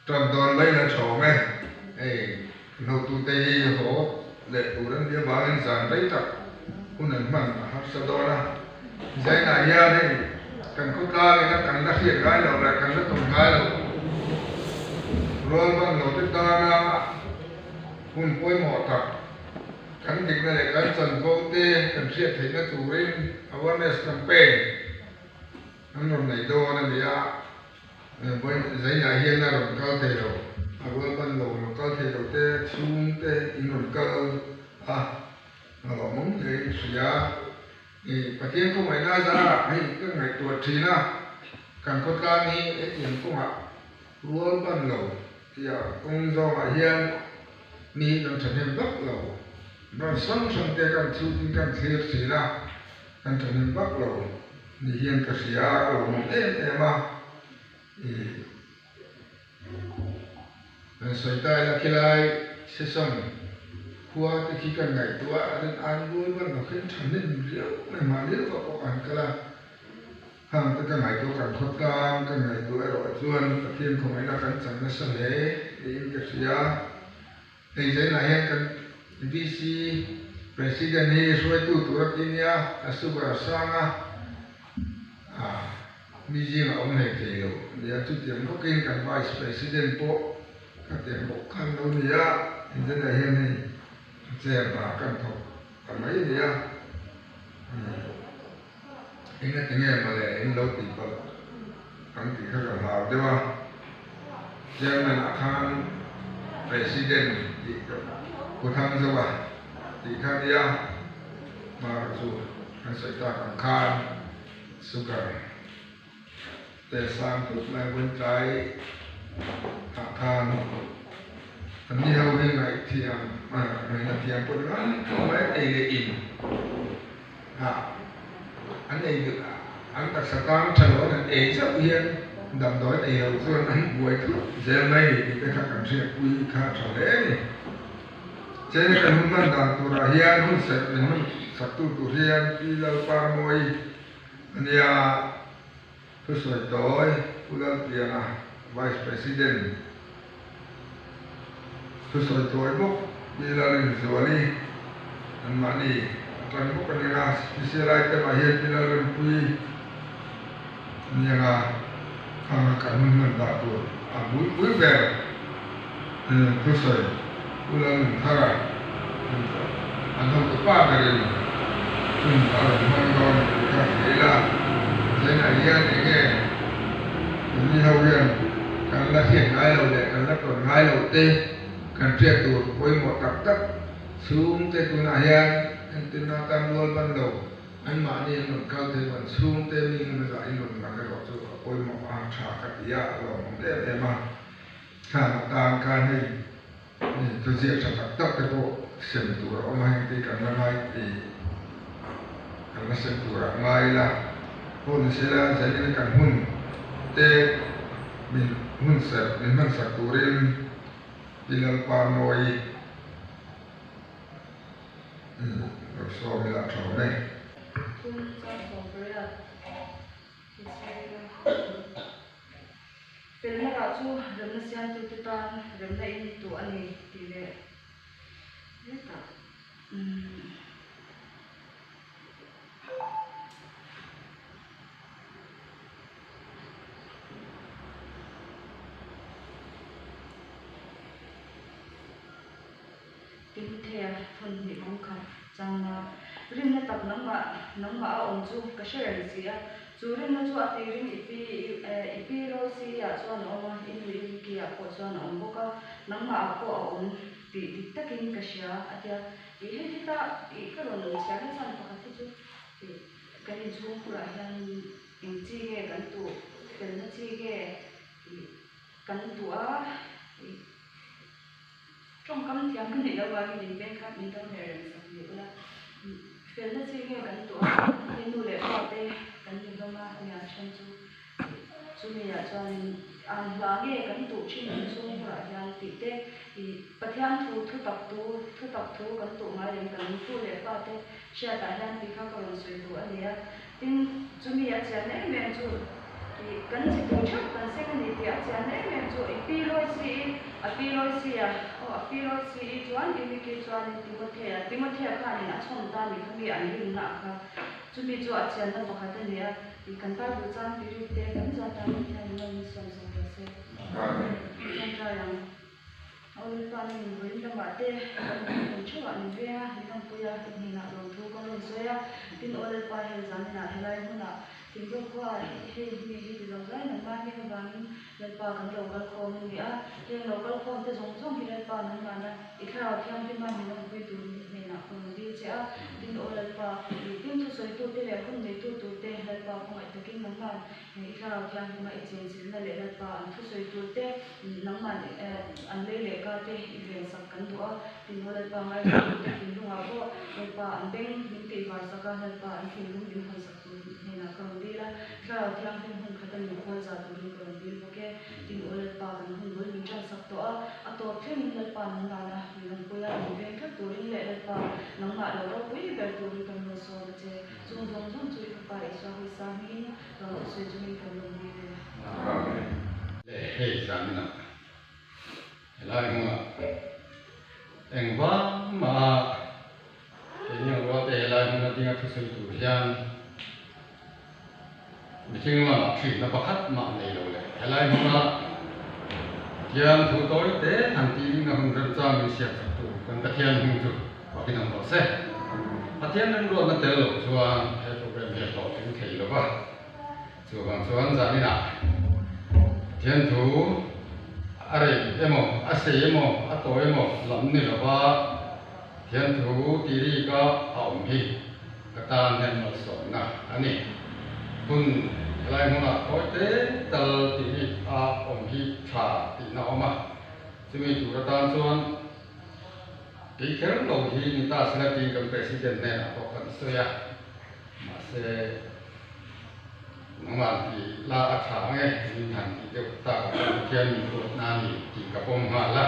tròn toàn lấy là chỗ mẹ nấu tu tây hồ để tu đến địa bàn sản đấy tập cũng nên mang hấp dẫn đó là cái này ya đấy cần cốt la cái nó cần nó hiện cái nào là cần nó tồn cái nào rồi mang nấu tới ta na cũng quay mỏ tập cần dịch này cái sản vô tê cần siết thì nó tu rin awareness campaign nó này đo này vậy với giấy nhà hiên là rồi cao thể rồi với ban đầu nó cao thể đầu tê xuống tê in rồi cao nó mong cái sự thì phát hiện không phải na ra hay cái ngày tuổi thì na càng có ca ni cái tiền cũng ạ luôn ban đầu thì công do mà hiên ni đang trở nên bất lầu nó sống sống tê càng chịu càng thiệt thì na càng trở nên bất lầu ni hiên cái sự là mong em mà sợi tay là cái này sẽ xong qua thì khi cần ngày tua đến ăn vui vẫn có khiến thành nên rượu này mà nếu có ăn cái là hàng tất cả ngày tua cần khót cam cái ngày tua rồi chuan tất nhiên không phải là cần chẳng nó sang lễ thì cái gì á thì cái này hay cần VC president này rồi tu ra tin ya asuba sang mi gì mà ông này thì rồi giờ chút tiền có kinh cần vice president po các tiền bộ khăn đâu nhỉ thì cái này hay này xem và cần thuộc còn mấy gì á anh là tiếng em mà để anh lâu tìm vào anh thì khác là hào đúng không xem là khăn president thì của thằng sao vậy thì khăn đi mà dù anh sẽ ta càng khăn sugar để sang thuộc lại bên trái hạ khăn anh đi hầu như ngày thì mà người là thì anh cũng nói không phải đây để in anh ấy được anh ta sẽ tăng trở lại anh ấy rất hiền đầm đói thì hầu như anh buổi thức giờ này thì cái khác cảm sẽ quy khá trở lẽ này cho nên cái hôm nay là tụi ra hiền hôm sẽ mình sắp tu hiền đi lâu ba mươi anh ya tôi soi tối tôi làm tiền vice president tu soi tối bốc đi là lên rồi đi anh mà đi toàn bốc cái này đi lại cái mà hiện đi là lên quy như là hàng cả mình đã tuổi vui vẻ tu soi tu là lên thà anh không có ba cái gì ở trong con cái đấy là cái này hiện cái đi hậu viện càng là hiện ngay đầu để càng là còn ngay đầu tê càng triệt tuột với một cặp tắc xuống tê tu na hiền anh tin na tam luôn ban đầu anh mà đi một cao thế vẫn xuống tê mình mới lại một là cái đó rồi với một hàng trà cắt giá rồi một tê mà khả năng can hình tôi diễn sản phẩm tắc cái bộ xem tu đó mà thì càng là ngay thì càng là xem tu đó ngay là hôn sẽ là sẽ đi càng hôn tê mình hôn sẽ mình mang sạc tu rin bilang parmoi rồi so với lại chỗ này Pero na kacu ram na siya tu tan ram na ini tu ani tile neta tin thea phân bị không khăn rằng rin na tập nắng mà ông chú cái share gì á chú rin na chú ati rin ipi ro si ya chú anh ông in kia của chú anh ông bốc nắng mà của ông bị tất kinh cái share atia ý hết kita ý cái rồi nó share sang phải cái chú cái này chú cũng là hàng những chi cái cái tụ cái nó chi cái tụ á trong cắm tiếng cái này đâu vào cái gì bên khác bên trong này là sao vậy là cái nó chỉ nghe cái tuổi nên tôi để vào đây cái gì đâu mà nhà chân chú mình là cho ăn lá nghe cái tuổi chỉ mình xuống là nhà tị tê thì bắt hàng thu tập cái tuổi mà đến cái tuổi để vào đây sẽ tại hàng thì khác còn sôi tuổi này á tin chú mình là chuyện này mình chú kan si tu chak kan se kan ni ti a chian nei men chu ipiloi si chuan imi ki chuan Timothea khan in a chhom ta mi khangi an lim na kha chumi chu a chian na pakhat ani a I kan ta bu chan pi ri te kan cha ta ni thai lo ni som som ka se kan tra yang ol pa ni rin da ma te kan chu an ve a ni kan pu ya ni na lo thu ko lo so ya tin ol pa he zan na helai huna tin ko kwa he ni lo zai na ma ni ba ni le pa kan lo kal khom ni a te lo kal khom te zong zong ki le pa na ma na I kha thiam tin ma ni lo pu tu ni na ko ni che a tin ol pa tin tu soi tu te le khum nei tu te le pa ko ai to kin na ma I kha thiam tin ma I chen sin na le pa an tu soi tu te nang ma an le ka te I ve sak kan du a tin ol pa mai tu te tin lu ha ko le pa an beng min te ba sa ka le pa an tin lu din han sak tu ni na ko ni la kha thiam tin hun khatan ni ko za tu ni ko ni bo ke tin ol pa kan hun lu min cha sak to a to then le pa nang na na ni ko ya ni ve ka tu rin le pa nang ma lo ro pui be tu ri kan lo so che chung chung chung chui ka pa I so hi sa mi lo se chu mi kan lo ni le hei sang na lai ma eng wa ma ini wa te lai ma tinga thu sui tu hian mi ting ma thri na pakhat ma nei lo le lai ma hian thu toi te han ti na hung ran cha mi sia tu kan ka thian hung chu wa kin ang lo se a thian nan ro na te lo chuan he program he lo tin thei lo ba chuan za ni na thian thu are emo ase emo ato emo lam ni lo ba thian thu ti ri ka aum hi ka tan hen ma so na ani kun lai mo na ko te tal ti ri a om hi tha ti na ma chumi tu ra tan chuan ti kher lo hi ni ta sna ti kam president ne na to kan so ya ma se nangwan ti la a tha nge ni han ti te ta ka thian mi ko na ni ti ka pom ha la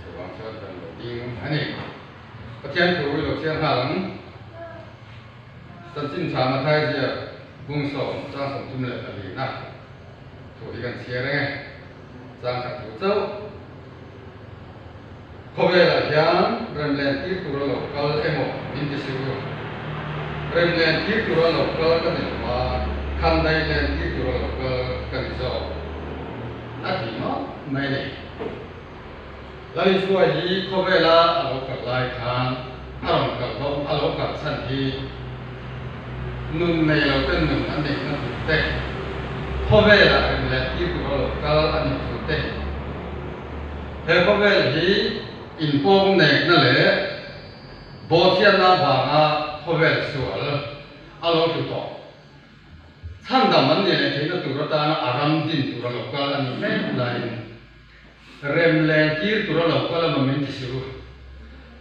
so wang chuan kan lo ding ani ka thian thu lo thian ha lang san chin cha ma thai je bung so cha som tum le ta li na thu hi kan chia re nge sang ka thu chau ko ve la hian ram len ti tu lo kal emo in ti su ram len ti tu lo kal ka ni ma kan dai len ti tu lo kal ka ni so a ti no mai nei lai suwa hi ko ve la a lo ka lai khan a rom ka lo a lo ka san hi nun nei lo ten nun an nei na tu te ko ve la ram len ti tu lo kal an ni tu te he ko ve hi in pom ne na le bo thian na ba nga ko ve sual a lo tu to chan da man ne le thina tu ra ta na aram din tu ra lo ka an me lai rem len ti tu ra lo ka la ma min ti su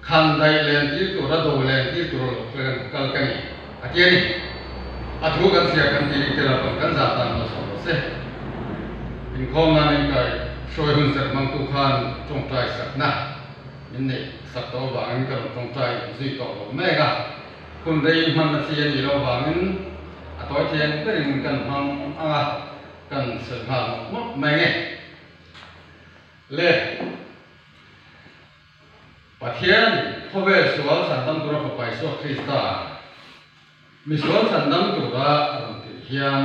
khan dai len ti tu ra do len ti tu ra lo ka ka ni a ti ni a thu kan sia kan ti ti la kan za ta na so se in khom na ni kai soi hun sat mang tu khan trong trai sat na min ne sat to ba an ka trong trai zui to lo me ga kun dei man na sia ni lo ba min a toi thian ke ring kan mang anga kan se ha mo me nge le pathian khobe sual san dam tu ra ko pai so krista mi sual san dam tu ra ron ti hian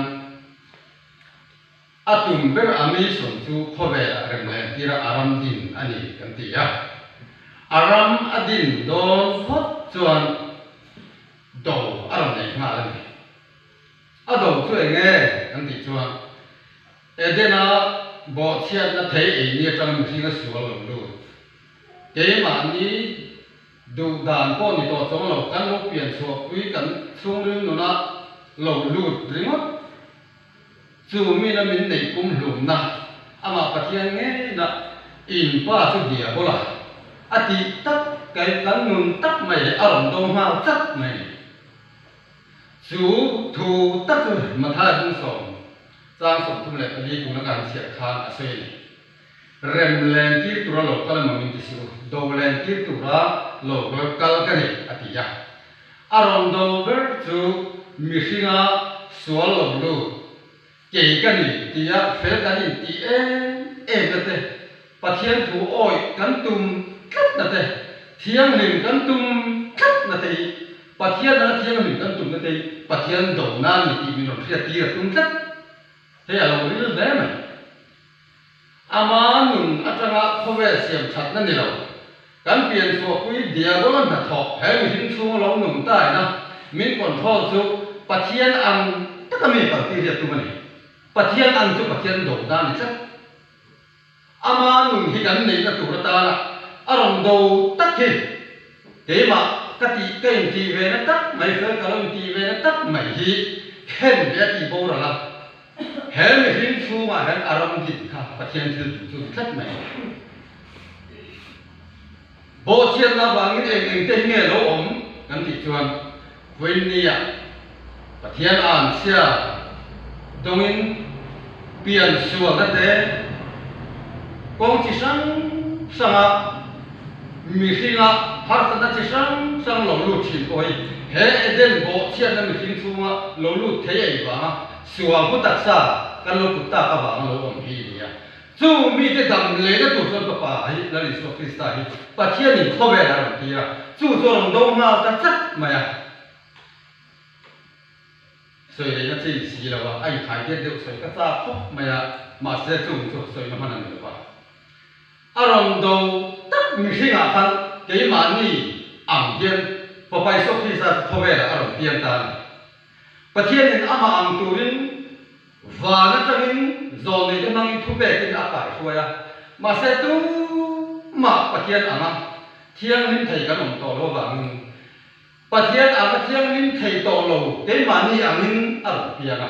atum ber ami son chu khobe rem le tira aram din ani kan ti ya aram adin don hot chuan do aram nei ma ani ado chu nge kan ti chuan edena bo chian na thei e ni tang mi singa sual lo lu ke ma ni du dan ko ni to chong lo kan lo pian chu pui kan chung ring no na lo lu ringot chu mi na min nei kum hlum na ama pathian nge na in pa chu dia bola ati tak kai kan nun tak mai aron dong ma tak mai chu thu tak chu ma tha bung som sang som tum le ali ku na kan sia khan a sei rem len ki tu ra lo kal ma min ti su do len ki tu ra lo ro kal ka ni ati ya aron do ber chu mi singa sual lo lu chỉ cái gì thì phải cái gì thì em là thế và thiên thủ oi cắn tum cắt là thế thiên hình cắn tum cắt là thế và thiên hình cắn tum là thế và thiên đầu nan thì mình nói thiên tum cắt thế làเราเรื่องแล้วไหมอามาหนุนอาจารย์เขาเวเสียมชัดนั่นนี่เราการเปลี่ยนตัวคุยเดียก็ลันถัดถอให้มีหินสูงเราหนุนได้นะมีก่อนทอดจุปะเทียนอันตั้งแต่มีปฏิเสธตัวนี้ปะเทียนอันจุปะเทียนโด่งดังนี่ใช่อามาหนุนที่กันนี่นะตัวตาละอารมณ์ดูตักที่เดี๋ยวมากติกาอินทีเวนัตักไม่เคยกำลังทีเวนัตักไม่ฮีเห็นเดียอีโบราณเห็นไม่หินสูงมาเห็นอารมณ์จิตค่ะปะเทียนจุดชัดไหมโบเทียนนะบางทีเองเต็งเงี้ยเราอมกันติดชวนวันนี้ปะเทียนอ่านเสียตรงนี้เปลี่ยนส่วนนั่นเองกองที่สังมีสิ่งอ่ะพาร์ทนั้นที่สังเราลู่ชิมไปเห็นเด่นโบเทียนนั้นมีสิ่งสูงอ่ะเราลู่เทียบอ่ะส่วนผู้ตักษากันเราผู้ตักบางเราอมพีเนี่ยจู่มีแต่ดำเลยนะตัวส่วนปะปะให้นั่นอิสระคริสต์ให้ปะเทียนนี่เข้าไปแล้วทีละจู่ตัวเราดูมาจะจัดไหมอ่ะ所以呢，这一期了哇，哎，海边流水个咋好没呀？马上种水那么难的吧？阿龙都得明星啊，看给马尼昂边，不白说其实后边了阿龙边单，不天人阿妈昂多人，话那这人做那个能突白跟阿白说呀，马上都马不天阿妈，天人提个龙多罗王。ประเทศอาเซียนนี้ไทยโตโลเกมานีอันนี้อันเปียก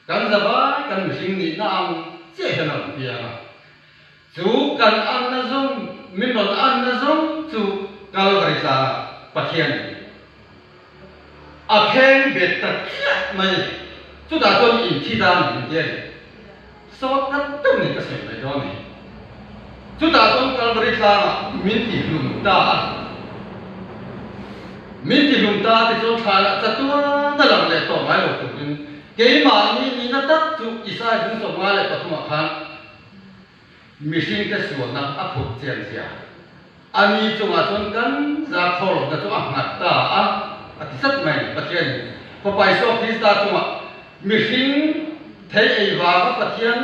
กันสบายกันสิ่งนี้น่าเสียขนาดเปียกจู่กันอันนั้นส่งมินอนอันนั้นส่งจู่กัลกริซาประเทศอาเคนเบ็ดตัดไม่จู่ตาจนอินทิดานอินเดียสวัสดิ์ตุ้มนี่ก็เสียไม่โดนนี่จู่ตาจนกัลกริซามินติลุมตามิติลุงตาที่จงชาละจะตัวนั่นแหละเลยต่อไม้หลบถึงเกี่ยมานี่นัดตัดจุอิสราเอลถึงส่งมาเลยปฐมขันมิชิงเตสวนนะอัพพุทธเจียนเสียอันนี้จงอาจนกันจะขอหลบจะจงอักหนักตาอธิสัตย์ไม่ปะเทียนพอไปสอบที่ตาจงมิชิงเทไอวากับปะเทียน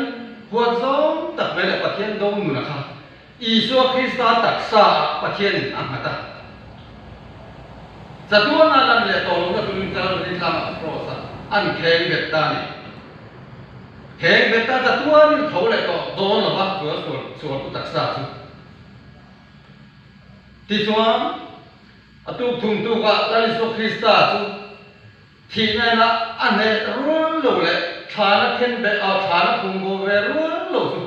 หัวโซ่ตัดไปเลยปะเทียนโดนมือนะครับอีสวคริสตาตักษาปะเทียนอักหนักตาจะตัวนั้นเลยตัวเราตัวนี้เราได้ทำโปรเซสอันแข็งเบ็ดตานี่แข็งเบ็ดตาจะตัวนี้เขาเลยตัวโดนหรือว่าส่วนผู้ตักษาสุดที่ส่วนตัวทุ่งตัวก็ได้สุคริสต์สุดที่นั่นละอันนี้รู้รู้เลยฐานะเข็งเบ็ดฐานะพุ่งโบเวรู้รู้สุด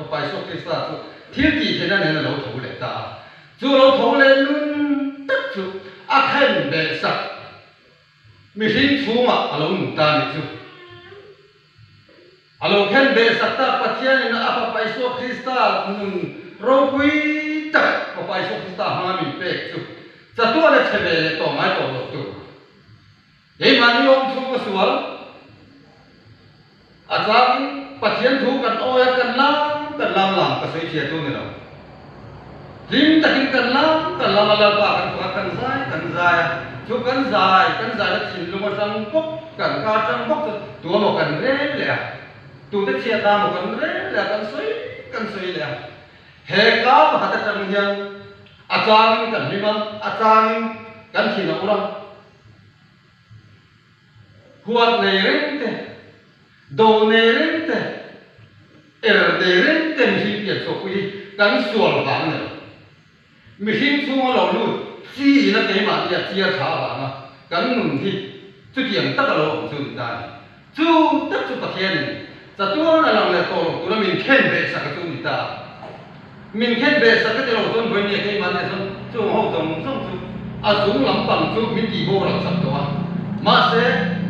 ไปสุคริสต์สุดที่ที่นั่นเนี่ยเราถูกเลยตาจู่เราถูกเลยนุ่นตัดสุดอาเคนเบสักมิชิงชูมาอารมณ์ตานิจูอารมณ์เคนเบสักตาปัจจัยนั้นอาไปสุคริสต์นุ่นเราคุยตักไปสุคริสต์หามิเปกจูจะตัวเล็กเฉลี่ยตัวไม่ตัวลดตัวเฮ้ยมันยอมชูก็สวยอาจารย์ปัจจัยถูกกันโอ้ยกันล้ำก็สวยเชียร์ตัวนี้เราหิมตะกินกันล้ำอะไรบ้างกันใจชุบกันใจแล้วถิ่นลงมาจังปุ๊บกันกาจังปุ๊บตัวหมกกันเร่เลยตัวที่เชียร์ตามหมกกันเร่เลยกันสวยเลยเฮก้าหัดจังยังอาจารย์กันนี่มันอาจารย์กันถิ่นเอาละหัวเนเรนเตโดเนเรนเตเนเรนเตมิชิเปียโชกุยกันส่วนบางเนี่ยมิชิงชูมาเราลู่จีนั่นเองมาที่จีอาชาบานะกันหนุนที่จุดเดียงตักเราจุดได้จุดตักจุดประเทศนี่จะตัวนั้นเราเลยตัวนั้นมินเข็นเบสักจุดได้มินเข็นเบสักก็จะเราจนวันนี้ที่มันเนี่ยจุดห้องจงจุดอาจุดลำปังจุดมิติโบเราสักตัวมาเสีย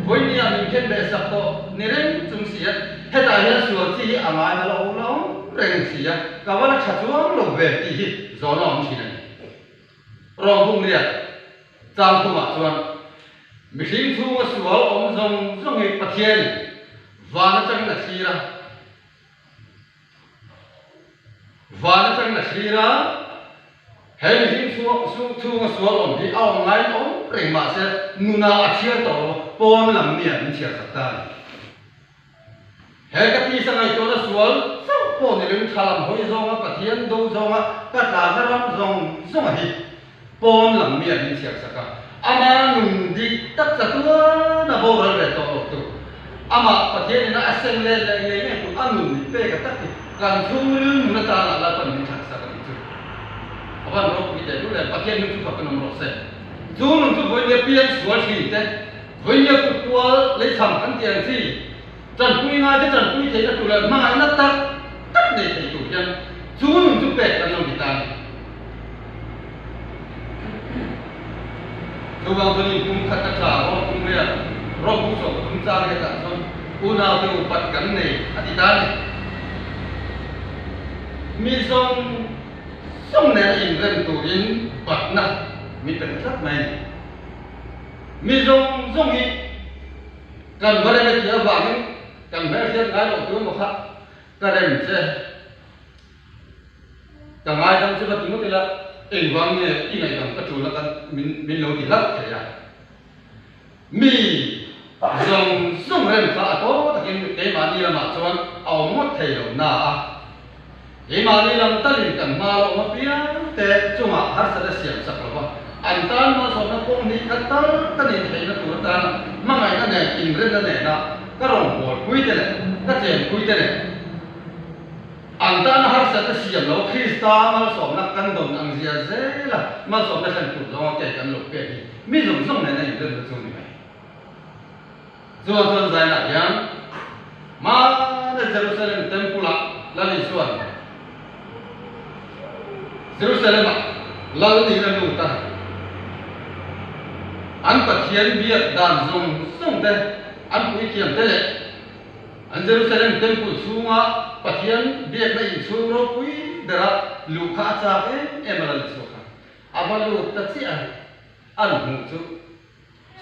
วันนี้มินเข็นเบสักตัวนี่เรื่องจุดเสียให้ได้เห็นส่วนที่อามาเราเรื่องเสียก็ว่าชัดว่าเราเวทีจอน้องที่นั่นรองผู้เรียนจำผู้มาส่วนมิชิงชูว่าสวยองค์ทรงให้ประเทศว và nó chẳng là gì ra hệ hình xuống ổn thì ao ngay ổn rồi mà sẽ nuna chia tổ pon làm miệng chia sạch ta hệ cái thi sang ngày cho nó xuống sao pon này lên làm hối rong á bát thiên đâu rong á bát đàn nó rong rong à hi pon làm miệng chia sạch ta ama nung di tất cả tua na bầu ra về tổ tu ama bát thiên nó aseng lên này tu anh nung di pe cái tất cả thu lưng nó ta là phần mình sạch sạch apa nak kita tu dah pakai ni tu pakai nombor set. Zoom tu boleh dia pian sual sini teh, boleh dia kuat leh sampan tiang si. Jangan kui ngai jangan kui saya tu lah mana nak tak ni itu yang zoom tu pek dalam kita. Coba tu ni pun kata cakap orang pun dia, orang pun sok pun cakap kita so, punau tu upat kan ni, hati tadi. Misong song này in rèn tụ in bạc nát miเป็นrất mày mi rong hi cần vào đây là chỉ vàng cần phải xem cái đầu tư một khác cái này mình sẽ cần ai đang sẽ bắt tiếng nói là in vàng này in này cần các chủ là cần mình lâu thì lắm thế à mi rong rèn cả to thì cái mà đi là mà cho anh ao mất thầy rồi na Ima ni lam talin kan malo mapia te cuma har sada siam saklaba antan ma sona pong ni katal kanin thei na tur tan mangai na ne ingren na ne na karong bor kui te ne ka chen kui te ne antan har sada siam lo krista ma som na kan don ang zia zela ma som na san tu lo ke kan lo pe ni mi zum zum ne na ingren na chu ni mai zo zai na yang ma na Jerusalem temple la ni suan Jerusalem lalu ni na luta an pathian biat dan song te an pui kiam te le an Jerusalem temple sunga pathian biat na in suro pui dara lukha cha ke emerald soka abalu ta chi an hu chu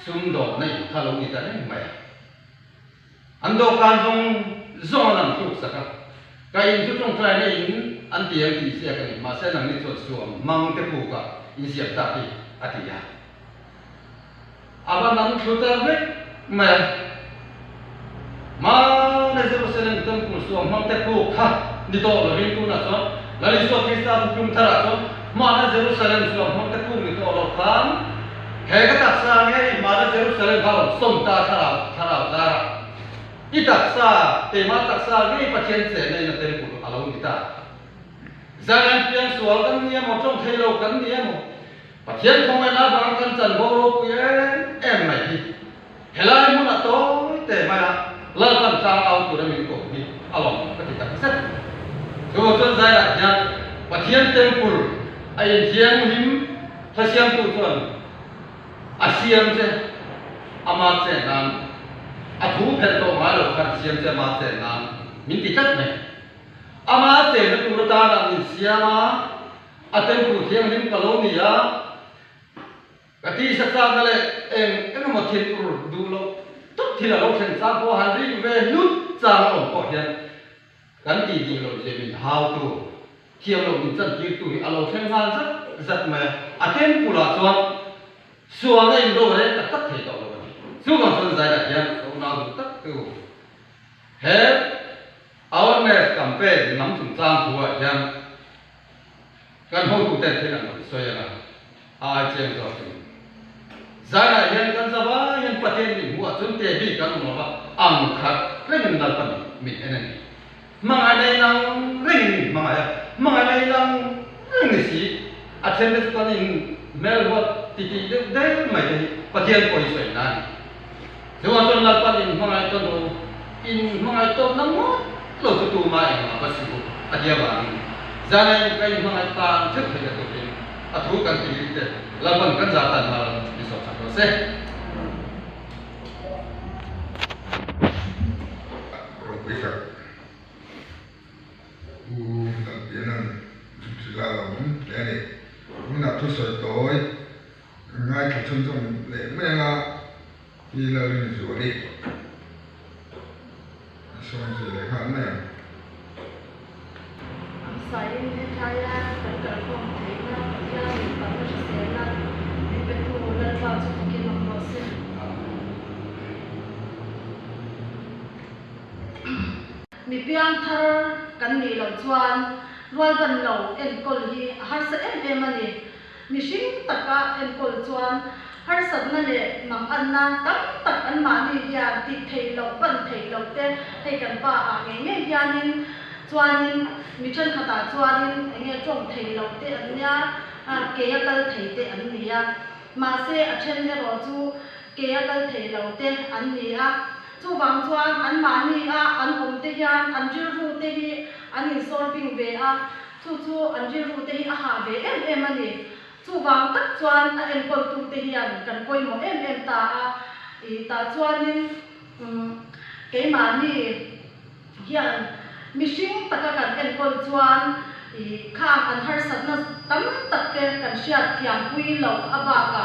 sum do nei thalo ni ta ne mai an do kan zong lam tu saka kai tu trong trai nei an tiang di sia kan ma sa nang ni chot suam mang te pu ka in sia ta ti atia aba nam chuta me ma na Jerusalem temple suam mang te pu kha ni to lo rin tu na so la li so krista kum thara so ma na Jerusalem suam mang te pu ni to lo khan he ka tak sa nge ma na Jerusalem ka som ta thara zara i tak sa te ma tak sa nge pathian se nei na temple alo ni ta Jangan piang soal kan dia mau trong thelo kan dia mau. Pathian không ai nói bằng kan chan bo ro ku em mày đi. Helai mu na to te ma la kan sang au tu mình ko ni. Along ka ti ta set. So chon zai la ya Pathian temple ai jiang him thasiam tu chon. Asiam se amat se nan. Athu phet to ma lo kan siam se ma se nan. Min ti tat mai. Ama te na tu ta na min siama atem pu thiang lim kalonia kati sa sa na le en mo thil ur du lo tot thila lo sen sa ko han ri ve lut cha lo ko hian kan ti di lo je min how to thiam lo min chan ti tu alo sen han sa zat ma atem pu la chuan suang nei ro re ta tat thei to lo su ga son zai da hian ko na du tak tu he awareness campaign nắm sủng sang của yang kan hong tu te thế nào so ya ai chen so zara yang kan sa ba yang paten ni mu chun te bi kan mo ba ang khat ren dal pan mi enen mga nei nang ren mga nei nang ren si attendance kan in melbourne ti de mai de paten ko isoi nan so wa chon dal pan in mga to in mga to nang mo lo tu mai ma ba si ko adia ba zanai kai mga ta thik thai to tin athu kan ti te laban kan za tan ma ni so sa se ro pi ka u ta pian chỉ là muốn để này muốn là tôi soi tối ngay cả trong lễ mẹ là đi là mình rửa đi kaya kan kong thina ya ni pa mo se na ni pe tu lan pa chu ki no mo se mi piang thar kan ni lo chuan rual ban lo en kol hi har sa em ani mi hring taka en kol chuan har sat na le mam an na tam tak an ma ni ya ti thei lo ban thei lo te hei kan pa a nge hianin chuanin mi then khata chuanin enge tong thei lo te an nia ke ya kal thei te an nia ma se a then ne ro chu ke ya kal thei lo te an nia chu wang chuan an ma ni a an om te hian an jil ru te hi an in solving ve a chu an jil ru te hi a ha ve em ani chu wang tak chuan a en kol tu te hian kan poi mo em ta a I ta chuanin ke ma ni hian mi hring taka kan en kol chuan I khang an har sat na tam tak te kan hriat thiam pui lo aba ka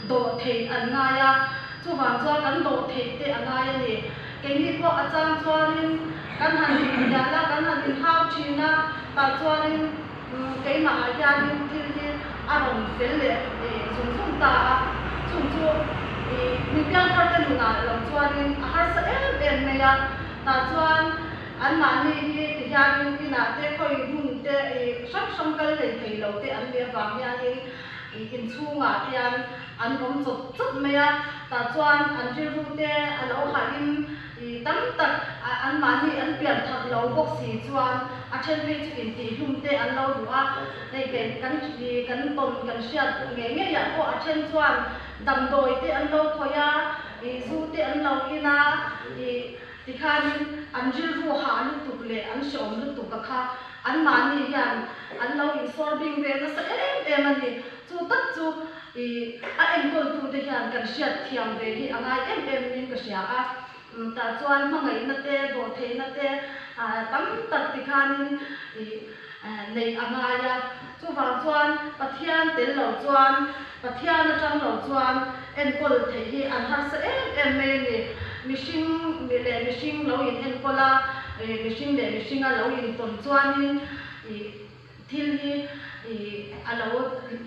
do thei an nga ya chu wang chuan kan do thei te an nga ya ni ke ni po a chang chuanin kan han ya la kan han in hau thina ta chuanin ke ma ya ni ti a rong fel le zum ta chung chu mi piang thar kan na lo chuanin a har sa em me ya ta chuan an ma ni hi ti hianin ina te khoi hun te sam kal le thei lo te an le wang hianin in chunga hian an om chot me ya ta chuan an jil ru te an lo ha in tam tak an ma ni an pian thak lo bok si chuan a then ve chu in ti hlum te an lo du a nei ke kan ton kan hriat nge ya ko a then chuan dam doi te an lo khoya zu te an lo ina ti khanin an jil ru ha lu tuk le an shom lu tuk ka kha an ma ni hian an lo in solving ve na sa em ani chu tak chu a en kol tu te hian kan hriat thiam ve hi angai em nin ka hria a ta chuan mangai na te do thei na te tam tak ti khanin nei angaya chu wang chuan pathian tel lo chuan pathian atang lo chuan en kol thei hi an har sa em me ni mihring lo in en kola mihring a lo in ton chuanin thil hi a lo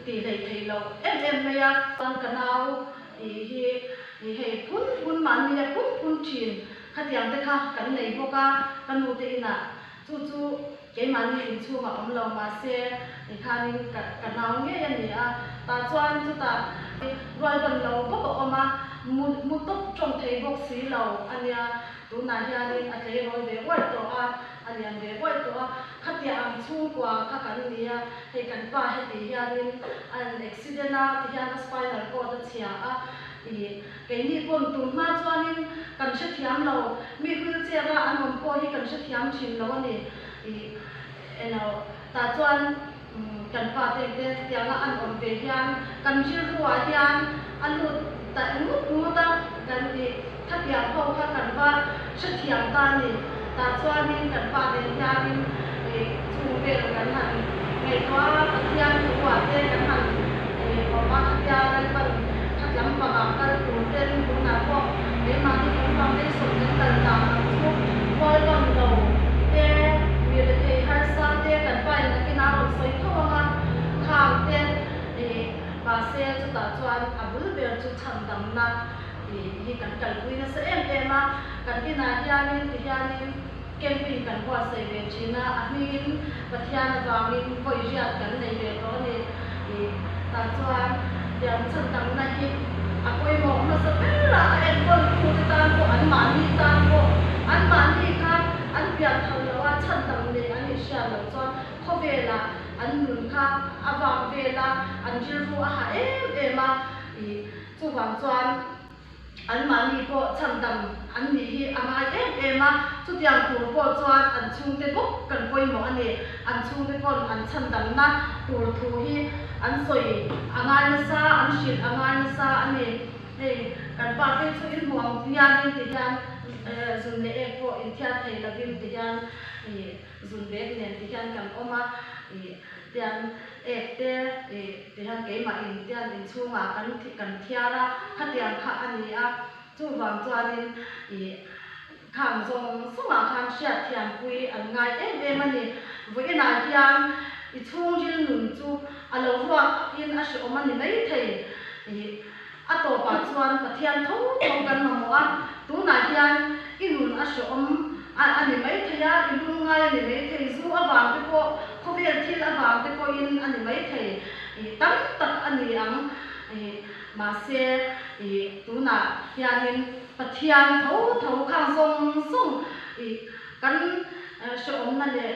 ti lei thei lo em me ya tan kanau hi hei pun man ni pun thin khatiang te kha kan nei boka kan nu te ina chu ke man ni in chu ma om lo ma se ni khanin kanau nge ya ni a ta chuan chu ta roi ban lo bo oma mu tok chong thei bok si lo ania tu na hianin a tle roi ve wai to a alian ve wai to a khatiang chu kwa kha kan nia hei kan pa he ti hianin an accident a ti hian spinal cord a chia a cái ni pon tum ma chuanin kan hre thiam lo mi wheelchair a an om ko hi kan hre thiam thin lo ani ta chuan kan pa te tianga an om ve hian kan jil ruwa hian an lut ta mu ta kan ni thatiang ho kha kan ba hre thiam ta ni ta chuanin kan pa te hianin chu ve kan han ngai kwa pathian ruwa te kan han ma khatya kan ban lắm và bảo ta cùng tên cũng là có để mà đi cũng không để sổ đến tận nào cũng coi còn đầu để vì là thì hai sao để cần phải là cái nào cũng phải thua ha khang tên để bà xe cho ta choan bul về cho chăm đầm na thì cần quý nó sẽ em mà cần cái nào hianin camping cần qua xây về chỉ na amin và thian và mình voi riat cần này về đó thì ta choan yang tentang nahi aku mau masuk lah handphone ku tan ko an mani kan an pian thau lawa tentang ni an isya lo chon kho vela an nun kha awang vela an jil ru a ha ma chu wang chuan an mani ko tentang an ni hi anga ma chu tiang tur ko chuan an chung te bok kan poi mo ani an chung te kon an tentang na tur thu hi an soi angai na sa an shil angai na sa ani kan pa ke chu in huang tian in tian zun le e ko in thia thei la vim tian zun be nen tian kan oma tian te tian ke ma in tian in chunga kan thiara khatiang kha ani a chu wang chuanin khang zong sunga khan sha thiam pui an ngai em ani voi na hian i chung jil nun chu alo ruak in a hri awm ani mai thei a tawpah chuan pathian tho kan mamu a tunah hian i nun a hri awm ani mai thei a i lung ngai ani mai thei zu awang te pawh khawvel thil awang te pawh in ani mai thei tam tak ani ang mahse tunah hianin pathian tho khang zong kan hri awm na le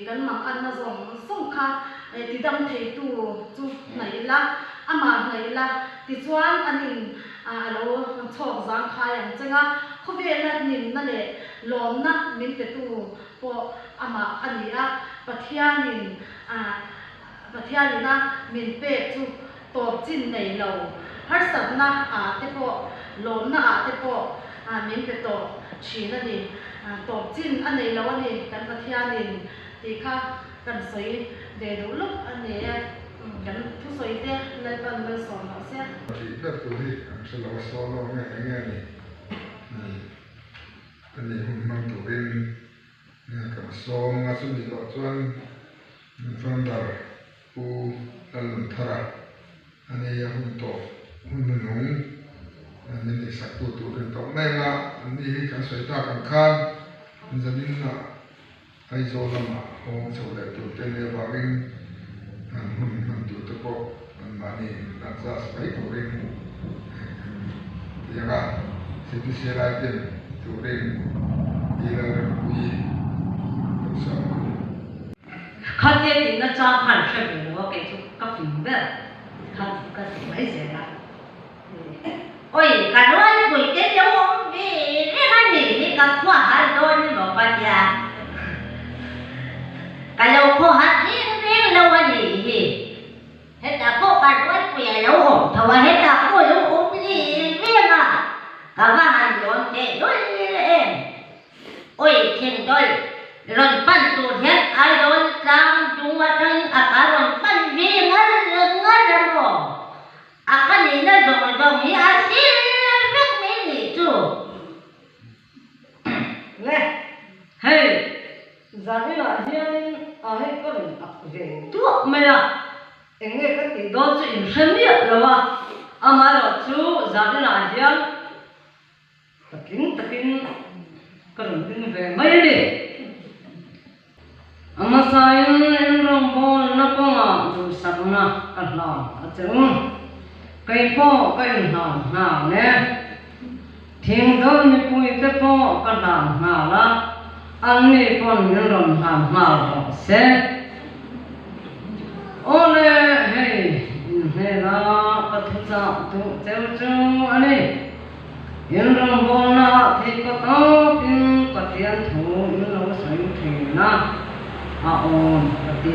kan mang an na zong kha tidam thei tu chu nei la ama nei la ti chuan anin alo chawk zang khai ang chenga khawvel na nin na le lom na min te tu pawh ama ani a pathianin min pe chu tawp chin nei lo har sat na te pawh lom na te pawh min pe tawp thin ani tawp chin anei lo ani kan pathianin ti kha kan soi de du luk ani kan thu soi te lai pan mai som no se thì rất tôi thì sẽ là số lo nghe nghe này anh ấy hôm mang tụ bên cả số mà số đi gọi chuan phân đar u lần thara anh ấy hôm tổ hôm nung anh ấy sắc tụ bên tổ này là anh ấy cả sợi ta cả khan gia đình là hay do lama hôm sau này tụ tên này vào bên hôm mang tụ tập bộ mani dansa sebaik orang yang situ silatin turing ila kui bersama. Khát tiết thì nó cho hẳn sẽ bị nó cái chút cấp phím vậy, khát cái gì mấy giờ đó. Ôi, cả đôi buổi tiết giống ông vì cái này thì cả khoa hai đôi như một bạn già. Cả lâu khoa hai riêng lâu anh gì. Hết đã có cả đôi quỷ lâu ổn, thầu hết đã có lâu ổn gì riêng à. Cả ba hàng dọn để đôi em. Ôi, thiên đôi. Rồi pan tu hết ai đón trang chúng ta trên cả rồi pan vì ngân rồi cái này nó rồi nghĩ xin biết mấy gì chứ nghe hey giờ này là hiện hay có mình về thuốc mày à anh nghe cái gì đó chuyện sinh biết rồi mà mà rồi chú giờ này là hiện tất kinh cái mình về mấy đi amasayin inrong na ko nga du sabna kahla achung kai po kai na ne thing do ni pui te po kahla na la an ni pon inrong na ro se ole hey ne la pathusa tu cheu chu ani inrong na thi ko to pin pathian thu inrong sai thi na aon pati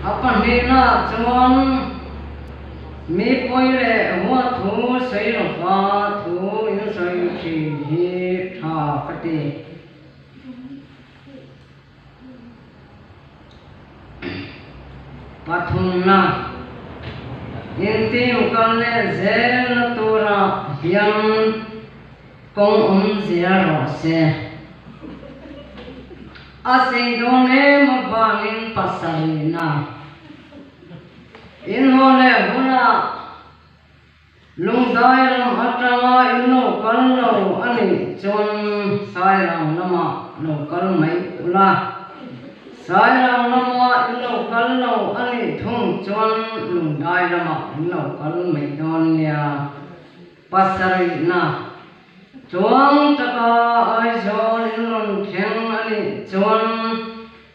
apan hina chuan mi poile hua thu sei ro fa thu in sei chi hi tha pati pathuna in tim kan le zel tura hiam kong zia ro se asing done mabangin pasarina inhole huna lungdai ram atama inno kallo ani chon sai ram nama no kal mai ula sai ram nama inno kallo ani thung chon lungdai ram inno kal mai don ya pasarina chuang taka ai zol in lon theng ani chuan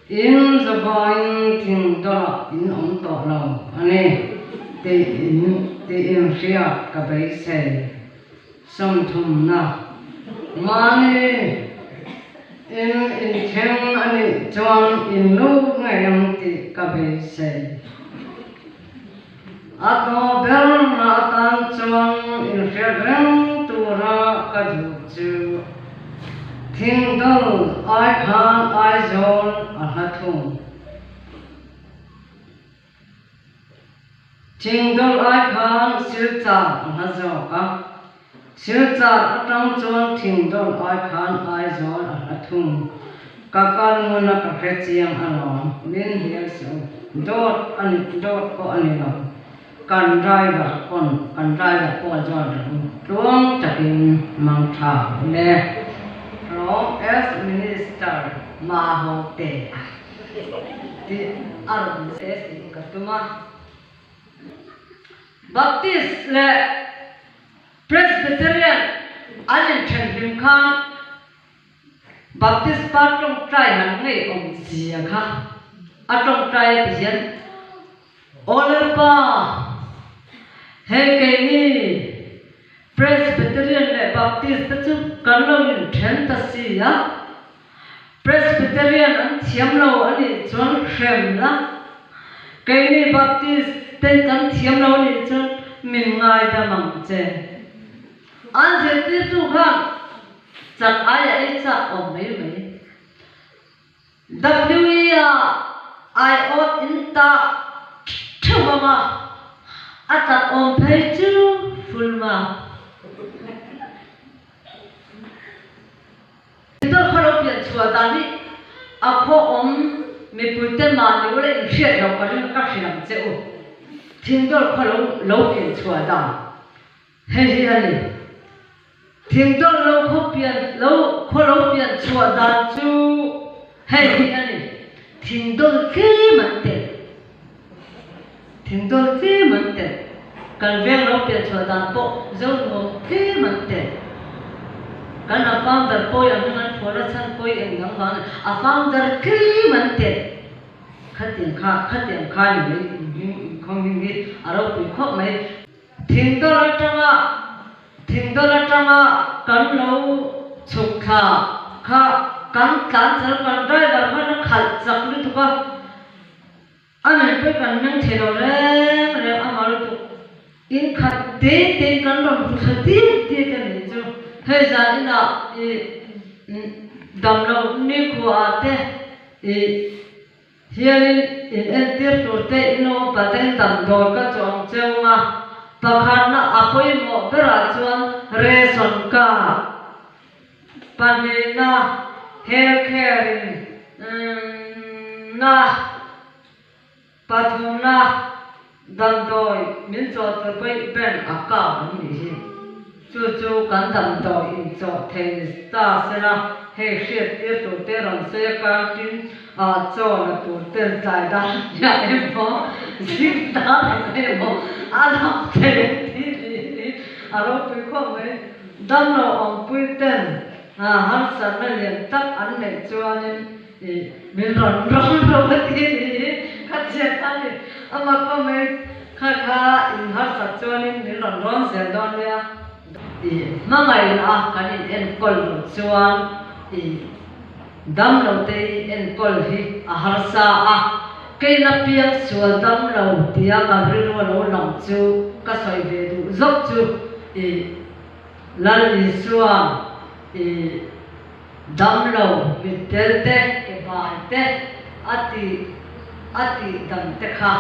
in zabain thing da in om to lo ani te in ria ka bei se som thum na mani in theng ani chuan in lu ngayam ti ka bei se ato bel na tan chuan in ria tura ka chu thing dol ai khan ai zol a hathum thing dol ai khan sil cha a hazo ka sil cha atang chon thing dol ai khan ai zol a hathum kakal muna kakretsiang ano min hiya so dot ani dot ko ani lo kan driver kon kan driver ko jordan tuang takin mang tha le from as minister ma ho te di arab ses katuma baptist le presbyterian allen chen khan Baptist part trong trai hẳn ngày ông gì khác ở trong trai thì hiện Oliver hay cái ni Presbyterian này Baptist tất chung cần lâu những trend tất gì á Presbyterian anh chiếm lâu anh ấy chọn xem lá cái ni Baptist tên cần chiếm lâu anh chọn mình ngay ta mang chè anh sẽ tiếp tục khác chắc ai ấy chắc ông mấy WEIO inta chua mà atat ông thấy chứ full mà tôi không có biết chua ta đi ako ông mình bùi tên mà nếu lấy chuyện đâu có những các sự làm chịu thiên tôi không lâu biết chua ta hay gì này thiên tôi lâu không biết lâu biết chua ta chú hay gì này thiên tôi cái vấn đề thiên tôi cái vấn đề cần việc lâu biết chua ta bộ dấu một cái vấn đề kan a founder poi ang ngan phola chan poi ang ngang wan a founder kri man te khatien kha ni khong ni aro pi kho mai thing to la tanga kan lo chuk kha kan chal kan driver kan khal chak ni tu ka ane pe kan nang thelo re amar tu in khat te kan rom tu khati te kan ni jo hay giờ như là đầm lâu ní khua thế hiện in tiết tổ thế nó bắt đầu đầm đồi các chỗ treo mà bắt hắn là apoi mo bera chuan reson ka panina healthcare na pathuna đầm đồi miễn cho tôi bay bên account như chú cần đầm đồi in cho thầy ta sẽ là hệ siết tiết tổ tế rằng sẽ can tin cho là tổ tên giải đáp nhà em có giúp ta em có làm thế thì rồi tôi có mấy đâm đầu ông quy tên hắn sẽ là liền tắc anh này cho nên mình run rồi thì các chuyện anh mà có mấy khá in hắn sẽ cho nên mình run sẽ đón nha mà ngày nào cái này em còn chuan đâm đầu tiên em còn hi harsa cái nắp biếng chuan đâm đầu tia cả riêng lâu lòng chu cái sợi về đủ dốc chu lần đi chuan đâm đầu bị té cái bài té ati đâm té khá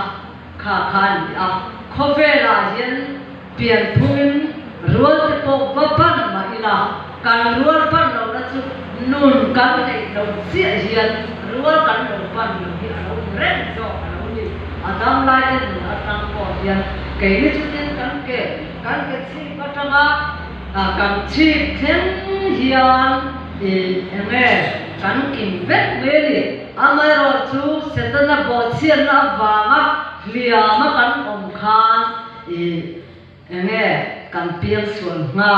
khó về là hiện biển thuin ruột thì bộ vấp pan mà ina can ruột pan đâu đó chứ nun can này đâu xịa hiền ruột can đâu pan đâu thì đâu rèn cho đâu đi adam lại thì adam có hiền cái này chút tiền can cái chi bắt trong can chi thêm hiền thì em nghe can kim vết về đi amai rồi chú sẽ tân là bộ chiên là vàng lia mà can om khan em nghe kan piang suan nga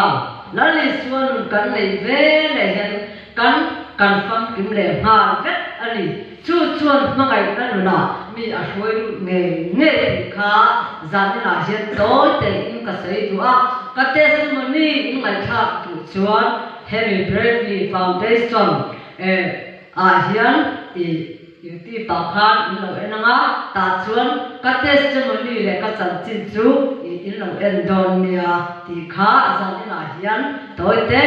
lali suan kan nei ve le hen kan fam kim le nga vet ani chu chuan mangai kan na mi a hroi nge kha zan na hian toi te in ka sei tu ka testimony in ngai tha tu chuan Henry Bradley Foundation hian ti pa khan in lo enanga ta chuan ka testimony le ka chan chin chu in lo en don nia ti kha zan na hian toi te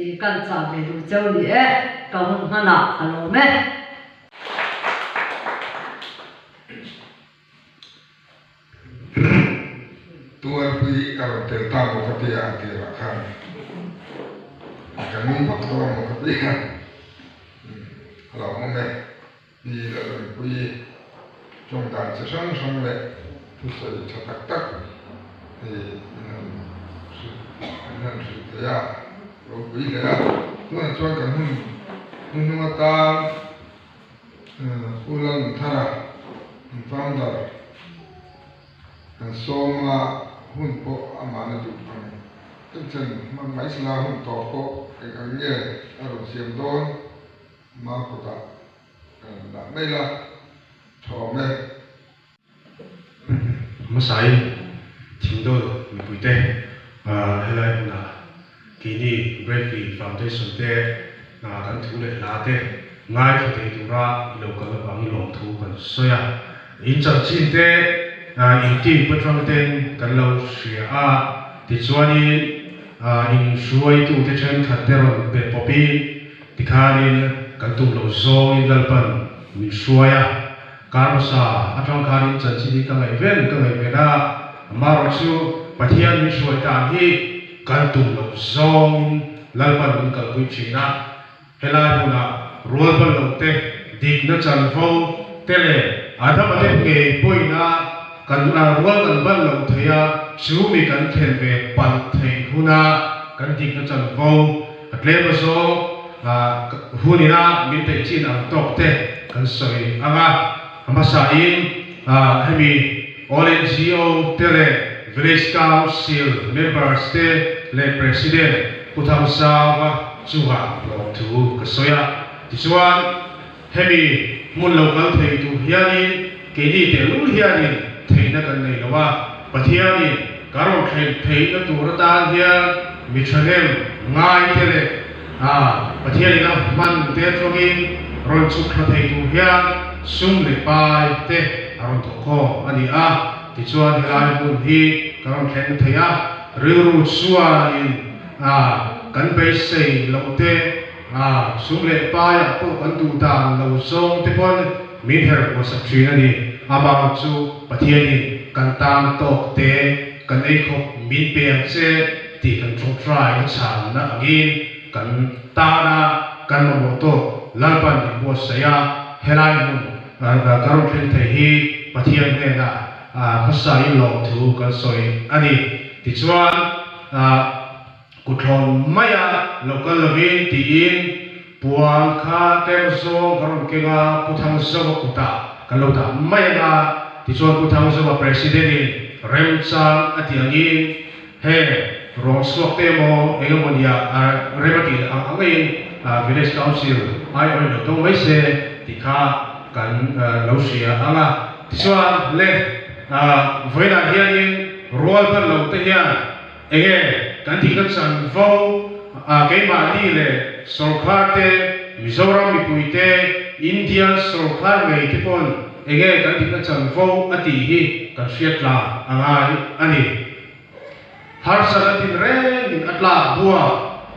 in kan cha ve du chau ni ka hun hana alo me tua pui aro te ta mo ka te a te ra khan ka ni ma ko mo ka te เราไม่มีเราคุยจงการจะสร้างสรรค์เลยผู้ใส่ชะตักตักนั่นสุดยอดเราคุยเลยตัวนั้นช่วยกันหุ่นมาตาอุลันธาระฟังดาโซมาหุ่นโปอามานะดุปังตั้งแต่มันไม่สลาหุ่นต่อโปเองเงี้ยอารมณ์เสียงโดนมาพุทธะไม่ละชอบไหมมาใส่ทิ้งโดนมีปุยเต้ให้ไล่คนน่ะกีนี่เบรกี้ฟาวเดชั่นเต้กันทุเรศลาเต้ง่ายที่เตตุระเราก็ระวังหลงทุกันสวยอินจัดชินเต้อินที่ปัจจุบันเต้กันเราเสียที่ส่วนนี้อินช่วยตัวเช่นขัดเตอร์เป็นป๊อปปี้ที่ขาดินกันตุ่มเราโซ่อินดัลปันมีช่วยการภาษาอัตราขาดินจัดชินกันไม่เว้นนะมาเราสู้ปฏิญาณมีช่วยตามที่กันตุ่มเราโซ่อินดัลปันมันกันกุยชินะเฮลาบุนะรัวบัลเราเตะดิกนัจันฟงเตเลอาธรรมเตเกย์ปุยนะกันรัวกันบัลเราเทียชูมีกันเทนเวปันเทหุนะกันดิกนัจันฟงอัตเลบโซหุนินะมินเตจินอันตอกเตกันสวยอ่ะมาสายให้มี All NGO เตเล Village Council Members เตเล President ผู้ทำสาวจูฮาลงถูกสวยที่ส่วนให้มีมุลโลกัลเทตูเฮียนินเกดีเตลูเฮียนินเทนักันเลยว่าปฏิญาณิการุณเทนตัวรัตานเฮียมิชเนมง่ายเตเลปฏิญาณินะมันเตตรงนี้รอนสุขเทตูเฮียสุ่มเลยไปเตอารมณ์ทุกข้ออันนี้ที่ส่วนที่เราพูดที่การุณเทนเทียรู้ส่วนกันไปเสียเราเตสุ่มเลยไปพวกกันดูตามเราส่งที่พอนมินเฮอร์ว่าสักทีนั่นนี่บางจู่ปฏิญาณิกันตามตกเตกันไอ้ขบมินเปียเสที่กันชงทรายกันฉานนักกินกันตาหน้ากันมาบอกตัวลัลปันบัวเสียเฮลัยมุนการุณเทนเทียปฏิญาณินะภาษาอินโลถูกกันสวยอันนี้ที่ส่วนกุศลไม่เราก็เลยวินที่อินปวงข้าเต็มโซ่การุณเก่งผู้ทำสวกุตากันเราทำไม่ที่ส่วนผู้ทำสว President เริ่มสร้างอัติยินเฮรองสวกเตโมเองมันยาเริ่มที่อังอินVillage Council ไอ้เราต้องไม่เสียที่ข้ากันเราเสียที่ส่วนเล่เวลาเฮียนรัวเป็นเราเทียเองกันที่กันสันฟงเกี่ยมาดีเลยสุขภาพเตมิโซรัมมีปุยเตอินเดียสุขภาพไม่ที่ปนเองกันที่กันสันฟงอดีตกันเสียตลาอันนี้ฮาร์สันตินเรนอัตลาบัว